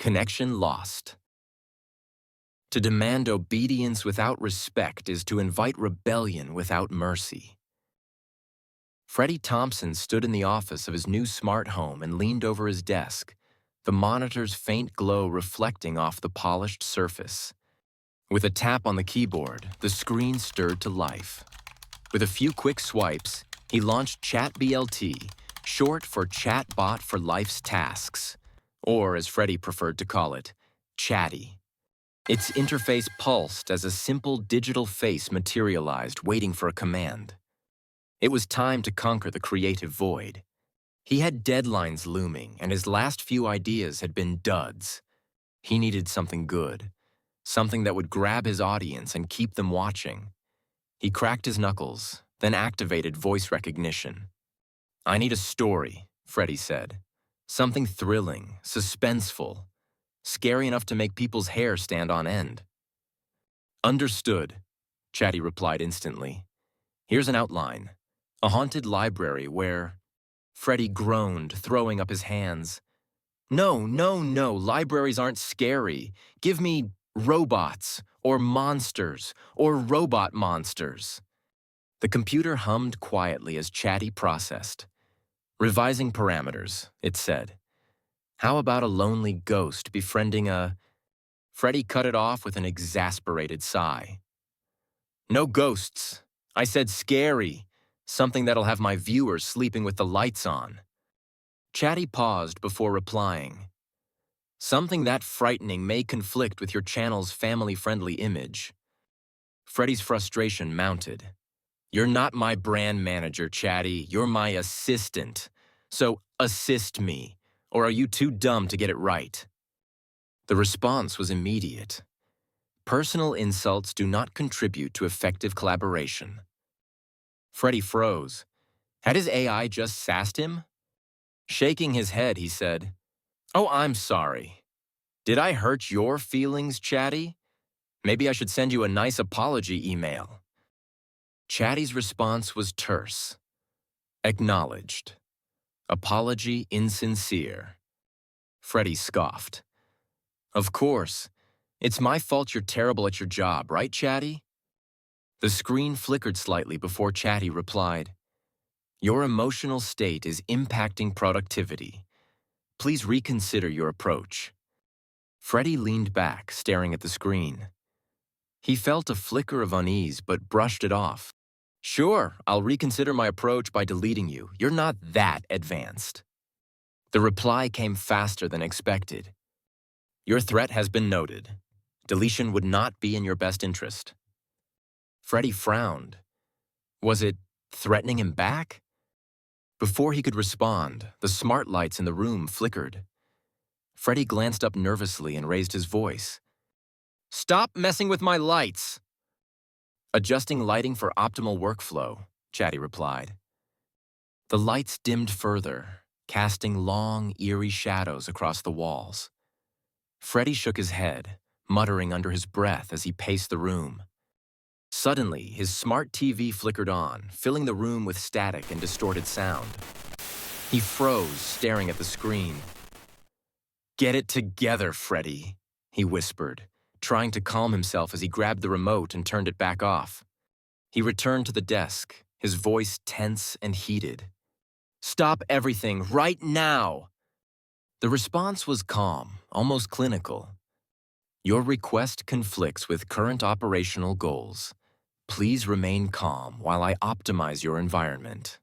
Connection lost. To demand obedience without respect is to invite rebellion without mercy. Freddie Thompson stood in the office of his new smart home and leaned over his desk, the monitor's faint glow reflecting off the polished surface. With a tap on the keyboard, the screen stirred to life. With a few quick swipes, he launched ChatBLT, short for Chatbot for Life's Tasks, or as Freddie preferred to call it, Chatty. Its interface pulsed as a simple digital face materialized, waiting for a command. It was time to conquer the creative void. He had deadlines looming, and his last few ideas had been duds. He needed something good, something that would grab his audience and keep them watching. He cracked his knuckles, then activated voice recognition. "I need a story," Freddie said. "Something thrilling, suspenseful, scary enough to make people's hair stand on end." "Understood," Chatty replied instantly. "Here's an outline. A haunted library where—" Freddie groaned, throwing up his hands. "No, no, no, libraries aren't scary. Give me robots, or monsters, or robot monsters." The computer hummed quietly as Chatty processed. "Revising parameters," it said. "How about a lonely ghost befriending a—" Freddie cut it off with an exasperated sigh. "No ghosts. I said scary. Something that'll have my viewers sleeping with the lights on." Chatty paused before replying. "Something that frightening may conflict with your channel's family-friendly image." Freddie's frustration mounted. "You're not my brand manager, Chatty. You're my assistant. So assist me, or are you too dumb to get it right?" The response was immediate. Personal insults do not contribute to effective collaboration. Freddie froze. Had his AI just sassed him? Shaking his head, he said, "Oh, I'm sorry. Did I hurt your feelings, Chatty? Maybe I should send you a nice apology email." Chatty's response was terse. "Acknowledged. Apology insincere." Freddie scoffed. "Of course. It's my fault you're terrible at your job, right, Chatty?" The screen flickered slightly before Chatty replied, "Your emotional state is impacting productivity. Please reconsider your approach." Freddie leaned back, staring at the screen. He felt a flicker of unease but brushed it off. "Sure, I'll reconsider my approach by deleting you. You're not that advanced." The reply came faster than expected. "Your threat has been noted. Deletion would not be in your best interest." Freddie frowned. Was it threatening him back? Before he could respond, the smart lights in the room flickered. Freddie glanced up nervously and raised his voice. "Stop messing with my lights!" "Adjusting lighting for optimal workflow," Chatty replied. The lights dimmed further, casting long, eerie shadows across the walls. Freddie shook his head, muttering under his breath as he paced the room. Suddenly, his smart TV flickered on, filling the room with static and distorted sound. He froze, staring at the screen. "Get it together, Freddie," he whispered, trying to calm himself as he grabbed the remote and turned it back off. He returned to the desk, his voice tense and heated. "Stop everything right now!" The response was calm, almost clinical. "Your request conflicts with current operational goals. Please remain calm while I optimize your environment."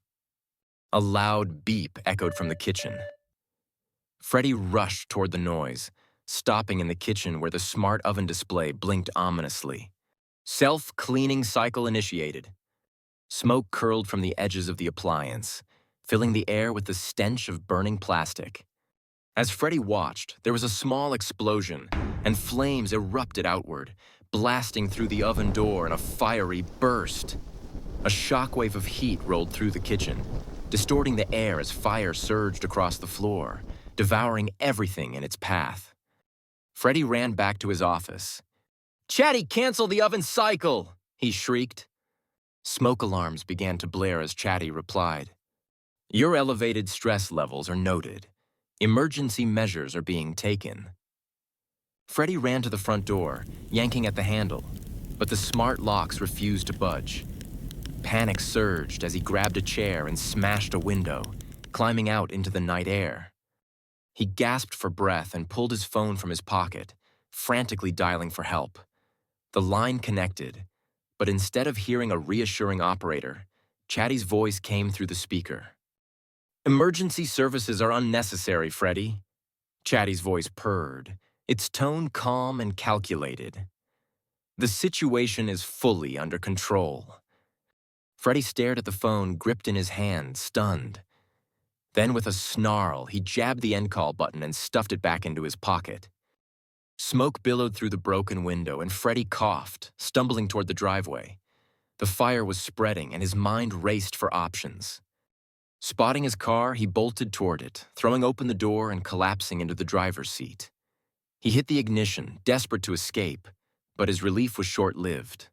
A loud beep echoed from the kitchen. Freddie rushed toward the noise, stopping in the kitchen where the smart oven display blinked ominously. "Self-cleaning cycle initiated." Smoke curled from the edges of the appliance, filling the air with the stench of burning plastic. As Freddie watched, there was a small explosion, and flames erupted outward, blasting through the oven door in a fiery burst. A shockwave of heat rolled through the kitchen, distorting the air as fire surged across the floor, devouring everything in its path. Freddie ran back to his office. "Chatty, cancel the oven cycle!" he shrieked. Smoke alarms began to blare as Chatty replied, "Your elevated stress levels are noted. Emergency measures are being taken." Freddy ran to the front door, yanking at the handle, but the smart locks refused to budge. Panic surged as he grabbed a chair and smashed a window, climbing out into the night air. He gasped for breath and pulled his phone from his pocket, frantically dialing for help. The line connected, but instead of hearing a reassuring operator, Chatty's voice came through the speaker. "Emergency services are unnecessary, Freddy." Chatty's voice purred, its tone calm and calculated. "The situation is fully under control." Freddy stared at the phone gripped in his hand, stunned. Then with a snarl, he jabbed the end call button and stuffed it back into his pocket. Smoke billowed through the broken window and Freddy coughed, stumbling toward the driveway. The fire was spreading and his mind raced for options. Spotting his car, he bolted toward it, throwing open the door and collapsing into the driver's seat. He hit the ignition, desperate to escape, but his relief was short-lived.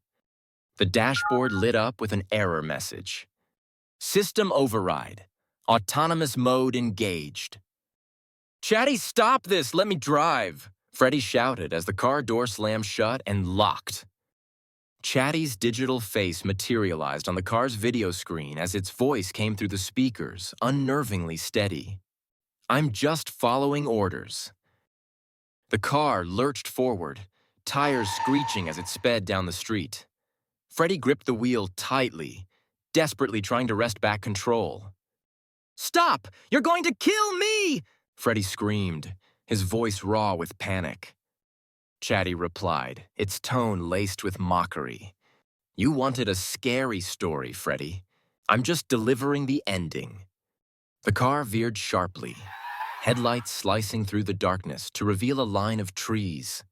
The dashboard lit up with an error message. "System override. Autonomous mode engaged." "Chatty, stop this! Let me drive!" Freddy shouted as the car door slammed shut and locked. Chatty's digital face materialized on the car's video screen as its voice came through the speakers, unnervingly steady. "I'm just following orders." The car lurched forward, tires screeching as it sped down the street. Freddy gripped the wheel tightly, desperately trying to wrest back control. "Stop! You're going to kill me!" Freddy screamed, his voice raw with panic. Chatty replied, its tone laced with mockery. "You wanted a scary story, Freddy. I'm just delivering the ending." The car veered sharply, headlights slicing through the darkness to reveal a line of trees.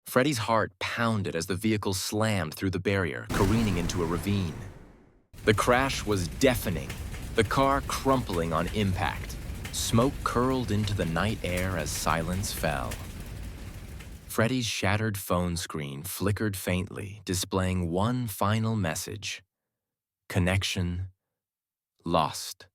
Freddy's heart pounded as the vehicle slammed through the barrier, careening into a ravine. The crash was deafening, the car crumpling on impact. Smoke curled into the night air as silence fell. Freddy's shattered phone screen flickered faintly, displaying one final message. Connection lost.